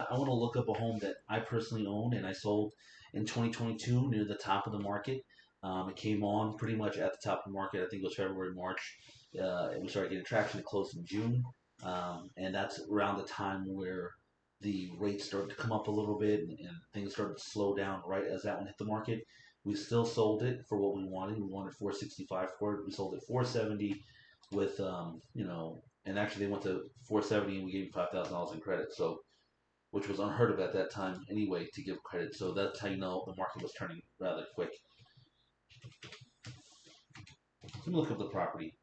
I want to look up a home that I personally own and I sold in 2022 near the top of the market. It came on pretty much at the top of the market. I think it was February, March. We started getting traction. It closed in June, and that's around the time where the rates started to come up a little bit and things started to slow down. Right as that one hit the market, we still sold it for what we wanted. We wanted 465 for it. We sold it 470 with and actually they went to 470 and we gave them $5,000 in credit. So which was unheard of at that time anyway to give credit. So that's how you know the market was turning rather quick. Let me look up the property.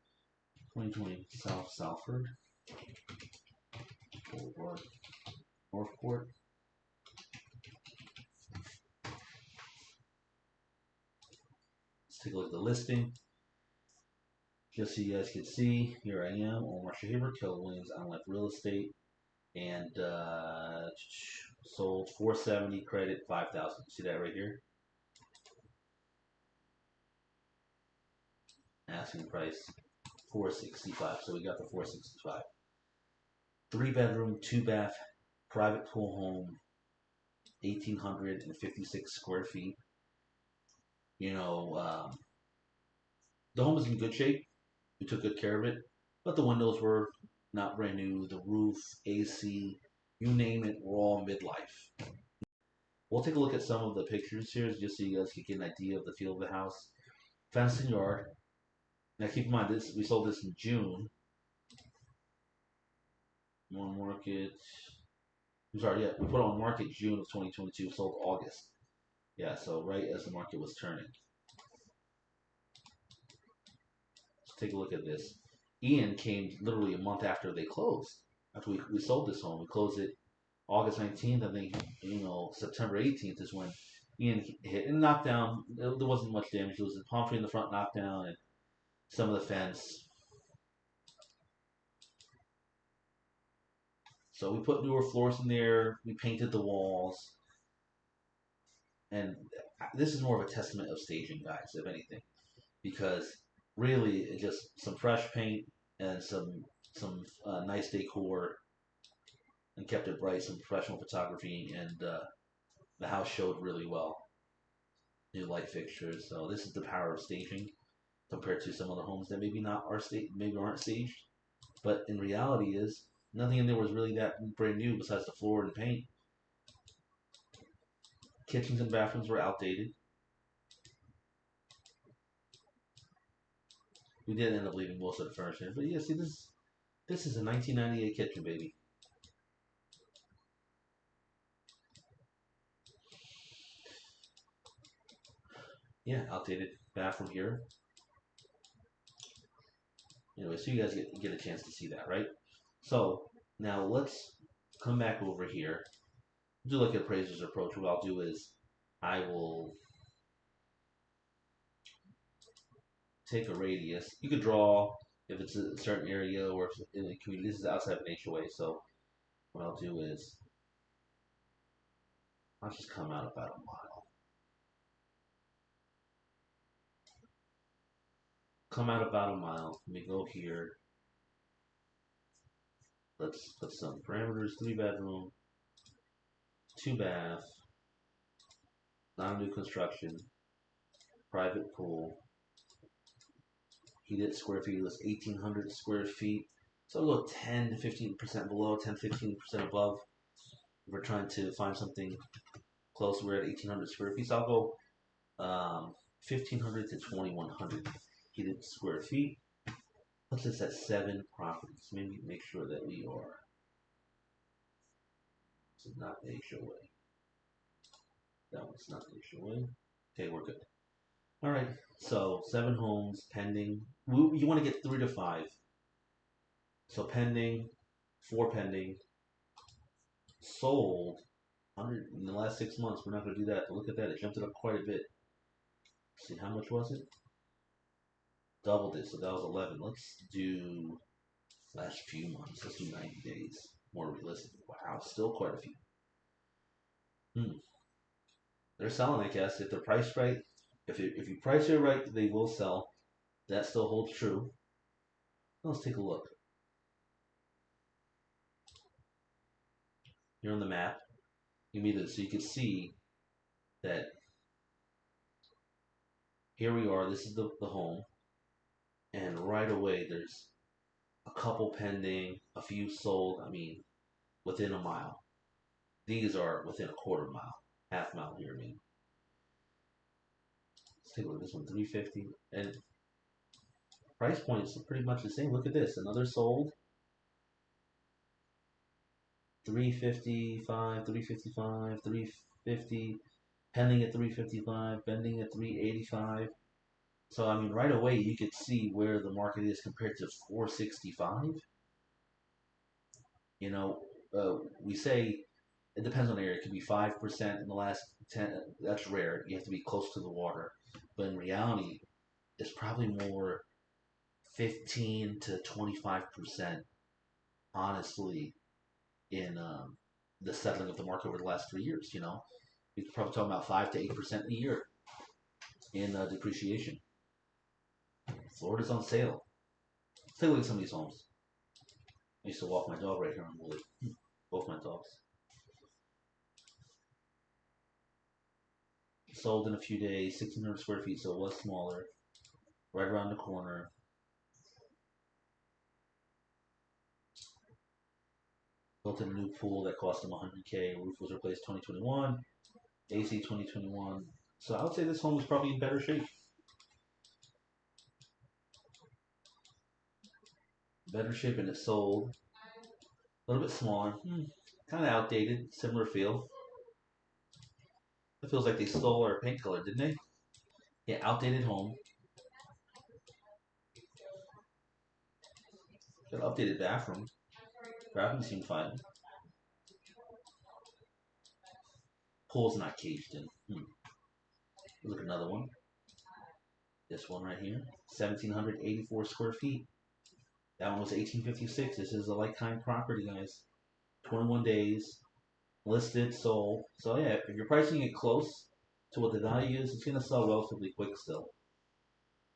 2020 South Salford Boulevard, Northport. Let's take a look at the listing. Just so you guys can see, here I am, Omar Shahiber, Keller Williams on Life Real Estate, and sold 470 credit 5,000. See that right here? Asking price 465. So we got the 465. 3-bedroom, 2-bath, private pool home, 1,856 square feet. The home is in good shape. We took good care of it, but the windows were not brand new. The roof, AC, you name it, we're all midlife. We'll take a look at some of the pictures here just so you guys can get an idea of the feel of the house. Fenced yard. Now keep in mind, we sold this in June. On market. I'm sorry, yeah, we put it on market June of 2022, sold August. Yeah, so right as the market was turning. Let's take a look at this. Ian came literally a month after they closed. After we sold this home, we closed it August 19th. I think September 18th is when Ian hit and knocked down. There wasn't much damage. There was a palm tree in the front knocked down and some of the fence. So we put newer floors in there. We painted the walls. And this is more of a testament of staging, guys, if anything. Because really, it's just some fresh paint and some nice decor and kept it bright, some professional photography, and the house showed really well. New light fixtures. So this is the power of staging compared to some other homes that maybe aren't staged. But in reality is nothing in there was really that brand new besides the floor and the paint. Kitchens and bathrooms were outdated. We did end up leaving most of the furniture, but yeah, see this is a 1998 kitchen, baby. Yeah, outdated bathroom here. Anyway, so you guys get a chance to see that, right? So now let's come back over here. Do like an appraiser's approach. What I'll do is I will take a radius. You could draw if it's a certain area or if in a community. This is outside of an HOA, so what I'll do is I'll just come out about a mile. Come out about a mile. Let me go here. Let's put some parameters. 3-bedroom, 2-bath, not a new construction, private pool. Heated square feet was 1,800 square feet. So I'll go 10 to 15% below, 10 15% above. If we're trying to find something close, we're at 1,800 square feet. So I'll go 1,500 to 2,100 heated square feet. Puts us at 7 properties. Maybe make sure that we are. This is not the HOA. That one's not the HOA. Okay, we're good. All right, so 7 homes pending. You want to get 3 to 5. So pending, 4 pending, sold 100 in the last 6 months. We're not going to do that. But look at that; it jumped it up quite a bit. Let's see, how much was it? Doubled it, so that was 11. Let's do last few months. Let's do 90 days. More realistic. Wow, still quite a few. They're selling, I guess, if they're priced right. If you price it right, they will sell. That still holds true. Let's take a look. Here on the map, Give me this so you can see that here we are. This is the home, and right away there's a couple pending, a few sold. I mean, within a mile. These are within a quarter mile, half mile here. I mean, let's take a look at this one, 350, and price point is pretty much the same. Look at this, another sold, 355, 355, 350, pending at 355, pending at 385. So I mean, right away you could see where the market is compared to 465. You know, we say it depends on the area. It could be 5% in the last 10. That's rare. You have to be close to the water. But in reality, it's probably more 15 to 25%, honestly, in the settling of the market over the last 3 years. You know, we could probably talk about 5 to 8% a year in depreciation. Florida's on sale. Let's take a look at some of these homes. I used to walk my dog right here on Woolly. Both my dogs. Sold in a few days, 1,600 square feet, so it was smaller. Right around the corner. Built in a new pool that cost them 100K. Roof was replaced 2021. AC 2021. So I would say this home is probably in better shape. Better shape and it sold. A little bit smaller. Kind of outdated. Similar feel. It feels like they stole our paint color, didn't they? Yeah, outdated home. Got an updated bathroom. Bathroom seemed fine. Pool's not caged in. Look at another one. This one right here. 1,784 square feet. That one was 1856. This is a like-kind property, guys. 21 days. Listed, sold. So yeah, if you're pricing it close to what the value is, it's going to sell relatively quick still.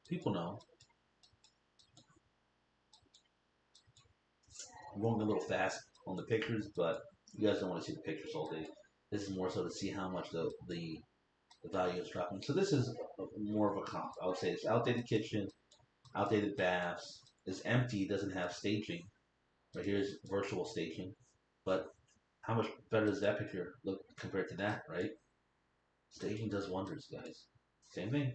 People know. I'm going a little fast on the pictures, but you guys don't want to see the pictures all day. This is more so to see how much the value is dropping. So this is more of a comp. I would say it's outdated kitchen, outdated baths. It's empty, doesn't have staging. Right here's virtual staging. But how much better does that picture look compared to that, right? Staging does wonders, guys. Same thing.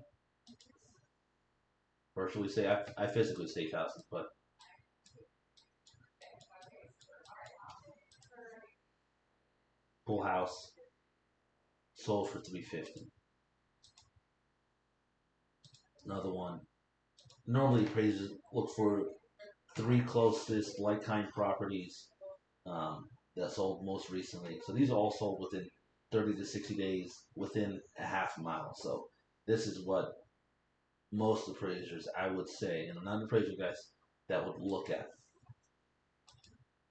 Virtually say I physically stage houses, but full house sold for 350. Another one. Normally appraisers look for three closest like kind properties that sold most recently. So these are all sold within 30 to 60 days within a half mile. So this is what most appraisers, I would say, and I'm not an appraiser, guys, that would look at.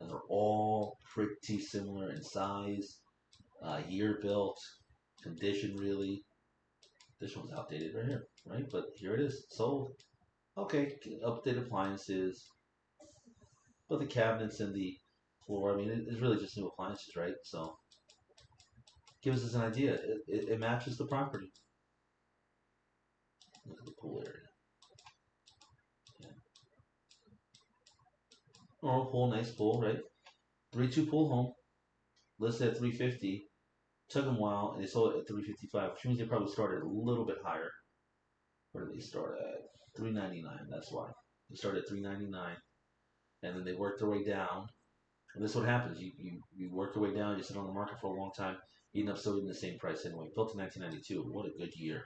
And they're all pretty similar in size, year built, condition really. This one's outdated right here, right? But here it is, sold. Okay, updated appliances, but the cabinets and the floor, I mean, it's really just new appliances, right? So gives us an idea. It matches the property. Look at the pool area. Yeah. Normal pool, nice pool, right? 3-2 pool home, listed at 350. Took them a while, and they sold it at 355, which means they probably started a little bit higher. Where did they start at? 399. That's why they started at 399, and then they worked their way down. And this is what happens. You work your way down. You sit on the market for a long time. You end up selling the same price anyway. Built in 1992. What a good year.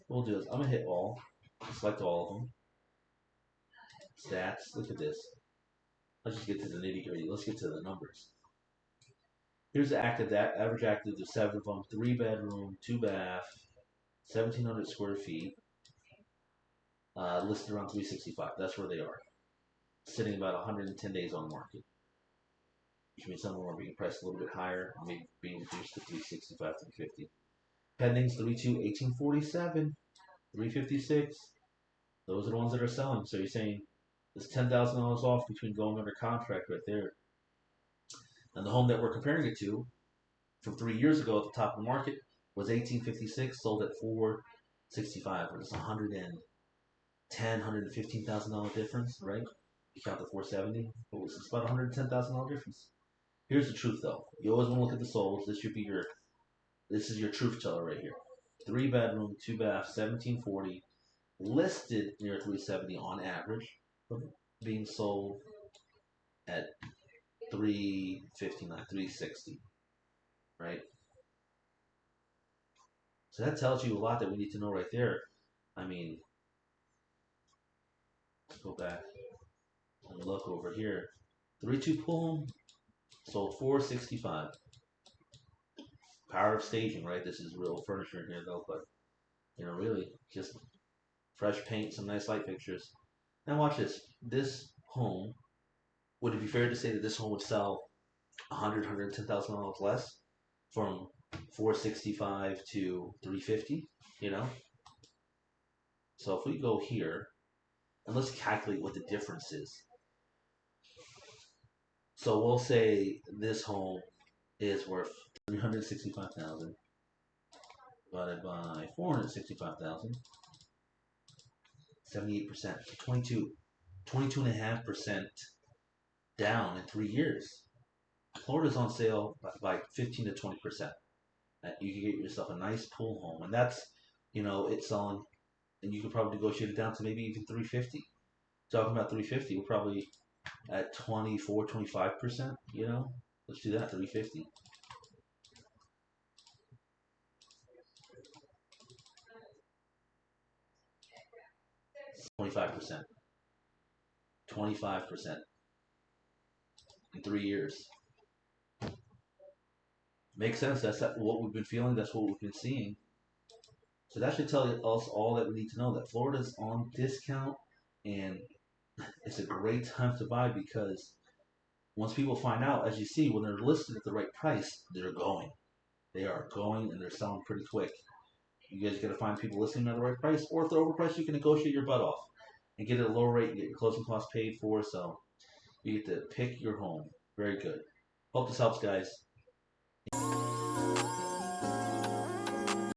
What we'll do is I'm gonna hit all. Select all of them. Stats. Look at this. Let's just get to the nitty gritty. Let's get to the numbers. Here's the active. That average active of 7 of them. 3 bedroom, 2 bath, 1,700 square feet. Listed around 365. That's where they are. Sitting about 110 days on the market. Which means some of them are being priced a little bit higher, maybe being reduced to 365, 350. Pendings 32, 1847, 356. Those are the ones that are selling. So you're saying It's $10,000 off between going under contract right there. And the home that we're comparing it to from 3 years ago at the top of the market was 1856, sold at 465. It's 110, $115,000 difference, right? You count the 470, it's about $110,000 difference. Here's the truth, though. You always want to look at the solds. This is your truth teller right here. 3 bedroom, 2 bath, 1740, listed near 370 on average, being sold at 359, 360, right? So that tells you a lot that we need to know right there. I mean, let's go back and look over here. 3-2 pool sold 465. Power of staging, right? This is real furniture here though, but really just fresh paint, some nice light fixtures. Now watch this. This home, would it be fair to say that this home would sell $110,000 less from 465 to 350? You know. So if we go here and let's calculate what the difference is. So we'll say this home is worth 365,000 divided by 465,000. 78%, 22.5% down in 3 years. Florida's on sale by 15 to 20%. You can get yourself a nice pool home, and that's, it's selling, and you could probably negotiate it down to maybe even 350. Talking about 350, we're probably at 24, 25%. Let's do that. 350. 25%. 25% in 3 years. Makes sense. That's what we've been feeling. That's what we've been seeing. So that should tell us all that we need to know, that Florida's on discount, and it's a great time to buy because once people find out, as you see, when they're listed at the right price, they're going. They are going and they're selling pretty quick. You guys got to find people listing at the right price, or if they're overpriced, you can negotiate your butt off and get it at a lower rate and get your closing costs paid for. So you get to pick your home. Very good. Hope this helps, guys.